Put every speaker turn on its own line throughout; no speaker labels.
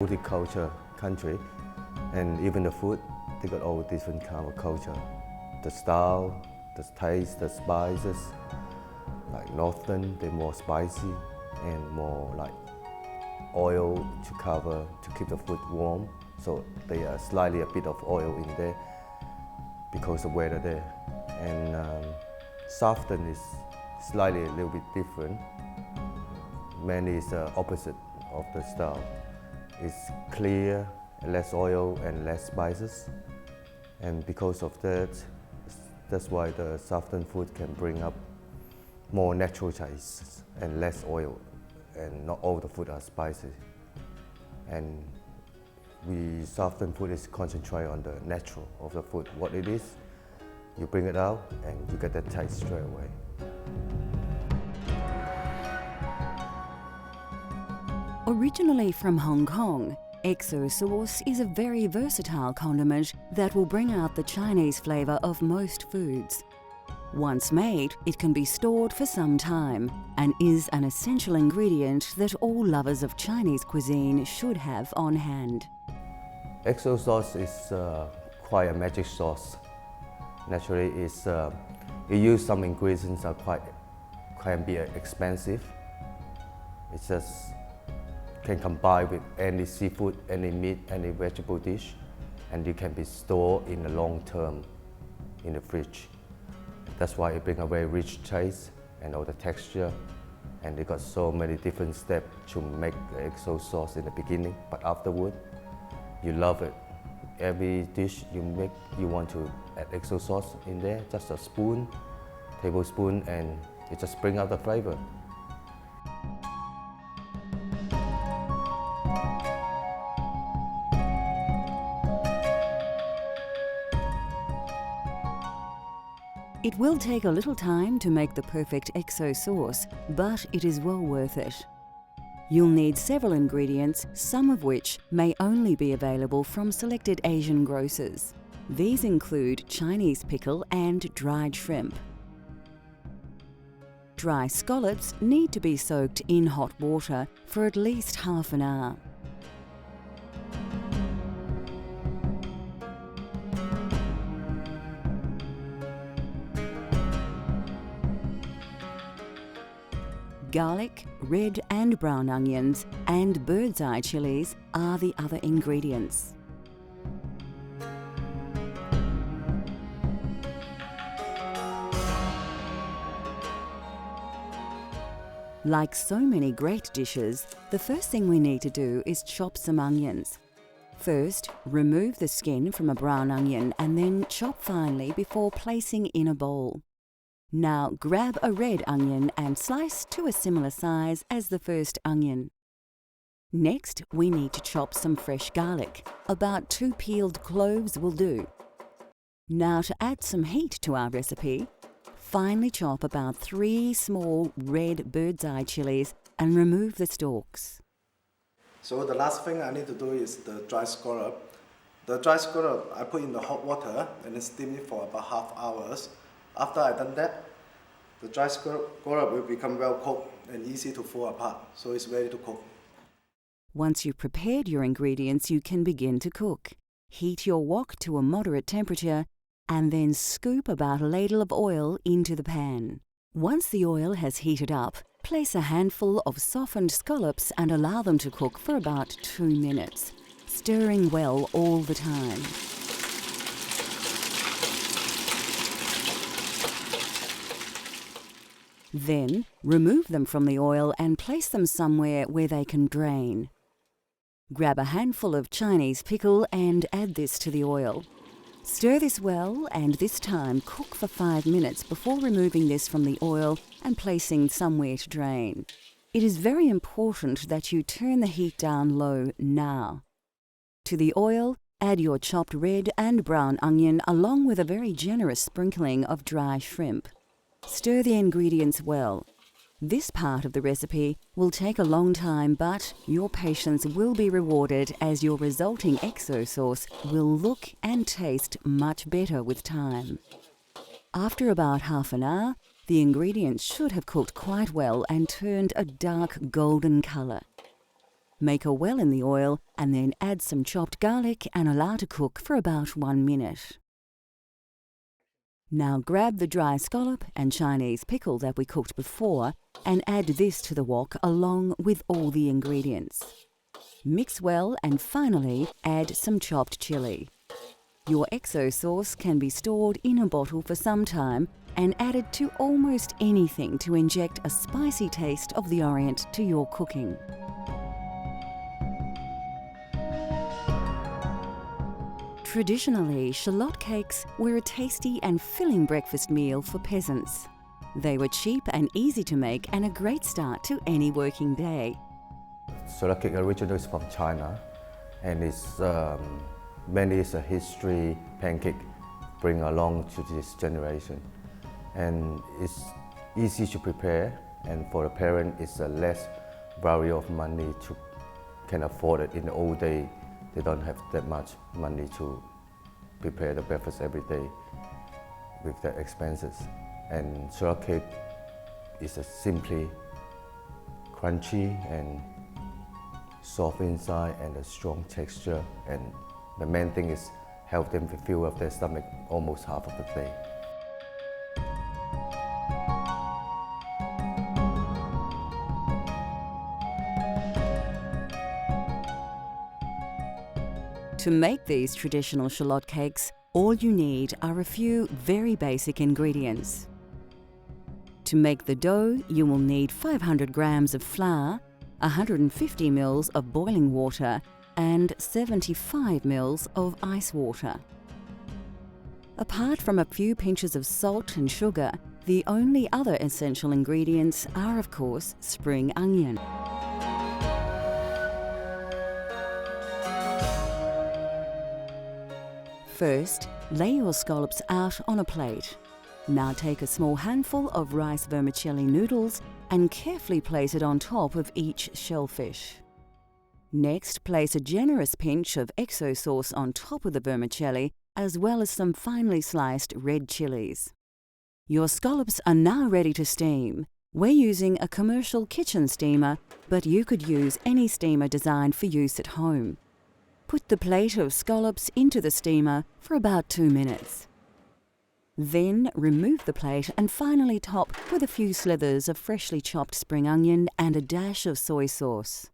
Multicultural country, and even the food, they got all different kind of culture. The style, the taste, the spices. Like Northern, they're more spicy and more like oil to cover, to keep the food warm. So they are slightly a bit of oil in there because of weather there. And Southern is slightly a little bit different. Mainly it's the opposite of the style. It's clear, less oil and less spices. And because of that, that's why the Southern food can bring up more natural tastes and less oil, and not all the food are spicy. And Southern food is concentrate on the natural of the food, what it is. You bring it out and you get that taste straight away.
Originally from Hong Kong, XO sauce is a very versatile condiment that will bring out the Chinese flavour of most foods. Once made, it can be stored for some time and is an essential ingredient that all lovers of Chinese cuisine should have on hand.
XO sauce is quite a magic sauce. Naturally, you use some ingredients that can be expensive. It just can combine with any seafood, any meat, any vegetable dish, and it can be stored in the long term in the fridge. That's why it brings a very rich taste and all the texture, and they got so many different steps to make the XO sauce in the beginning, but afterward, you love it. Every dish you make, you want to add XO sauce in there, just a spoon, tablespoon, and it just brings out the flavor.
It will take a little time to make the perfect XO sauce, but it is well worth it. You'll need several ingredients, some of which may only be available from selected Asian grocers. These include Chinese pickle and dried shrimp. Dry scallops need to be soaked in hot water for at least half an hour. Garlic, red and brown onions, and bird's eye chilies are the other ingredients. Like so many great dishes, the first thing we need to do is chop some onions. First, remove the skin from a brown onion and then chop finely before placing in a bowl. Now grab a red onion and slice to a similar size as the first onion. Next, we need to chop some fresh garlic. About 2 peeled cloves will do. Now to add some heat to our recipe, finely chop about 3 small red bird's eye chilies and remove the stalks.
So the last thing I need to do is the dry scallop. The dry scallop I put in the hot water and then steam it for about half hours. After I've done that, the dry scallop will become well cooked and easy to fall apart, so it's ready to cook.
Once you've prepared your ingredients, you can begin to cook. Heat your wok to a moderate temperature and then scoop about a ladle of oil into the pan. Once the oil has heated up, place a handful of softened scallops and allow them to cook for about 2 minutes, stirring well all the time. Then, remove them from the oil and place them somewhere where they can drain. Grab a handful of Chinese pickle and add this to the oil. Stir this well and this time cook for 5 minutes before removing this from the oil and placing somewhere to drain. It is very important that you turn the heat down low now. To the oil, add your chopped red and brown onion along with a very generous sprinkling of dry shrimp. Stir the ingredients well. This part of the recipe will take a long time, but your patience will be rewarded as your resulting XO sauce will look and taste much better with time. After about half an hour, the ingredients should have cooked quite well and turned a dark golden colour. Make a well in the oil and then add some chopped garlic and allow to cook for about 1 minute. Now grab the dry scallop and Chinese pickle that we cooked before and add this to the wok along with all the ingredients. Mix well and finally add some chopped chili. Your XO sauce can be stored in a bottle for some time and added to almost anything to inject a spicy taste of the Orient to your cooking. Traditionally, shallot cakes were a tasty and filling breakfast meal for peasants. They were cheap and easy to make and a great start to any working day.
Shallot cake originates from China, and it's mainly it's a history pancake bring along to this generation. And it's easy to prepare, and for the parent it's a less value of money to can afford it. In the old day, they don't have that much money to prepare the breakfast every day with the expenses. And shallot cake is a simply crunchy and soft inside and a strong texture. And the main thing is help them to fill up their stomach almost half of the day.
To make these traditional shallot cakes, all you need are a few very basic ingredients. To make the dough, you will need 500 grams of flour, 150 ml of boiling water, and 75 ml of ice water. Apart from a few pinches of salt and sugar, the only other essential ingredients are, of course, spring onion. First, lay your scallops out on a plate. Now take a small handful of rice vermicelli noodles and carefully place it on top of each shellfish. Next, place a generous pinch of XO sauce on top of the vermicelli, as well as some finely sliced red chilies. Your scallops are now ready to steam. We're using a commercial kitchen steamer, but you could use any steamer designed for use at home. Put the plate of scallops into the steamer for about 2 minutes. Then remove the plate and finally top with a few slithers of freshly chopped spring onion and a dash of soy sauce.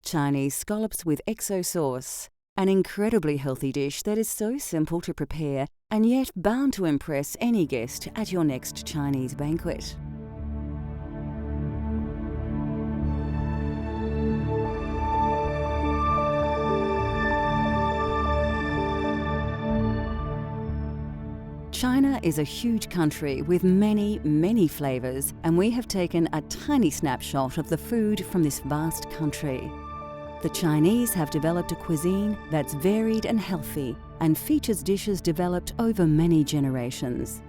Chinese scallops with XO sauce, an incredibly healthy dish that is so simple to prepare and yet bound to impress any guest at your next Chinese banquet. China is a huge country with many, many flavours, and we have taken a tiny snapshot of the food from this vast country. The Chinese have developed a cuisine that's varied and healthy and features dishes developed over many generations.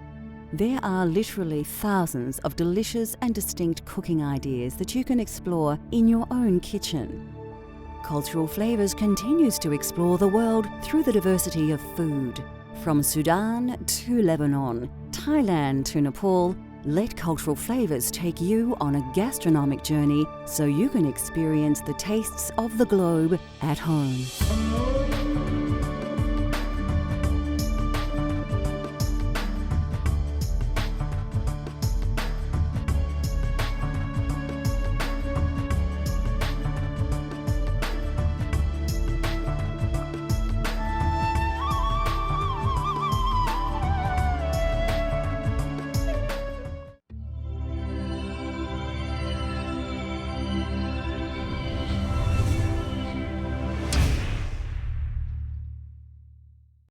There are literally thousands of delicious and distinct cooking ideas that you can explore in your own kitchen. Cultural Flavours continues to explore the world through the diversity of food. From Sudan to Lebanon, Thailand to Nepal, let Cultural Flavours take you on a gastronomic journey so you can experience the tastes of the globe at home.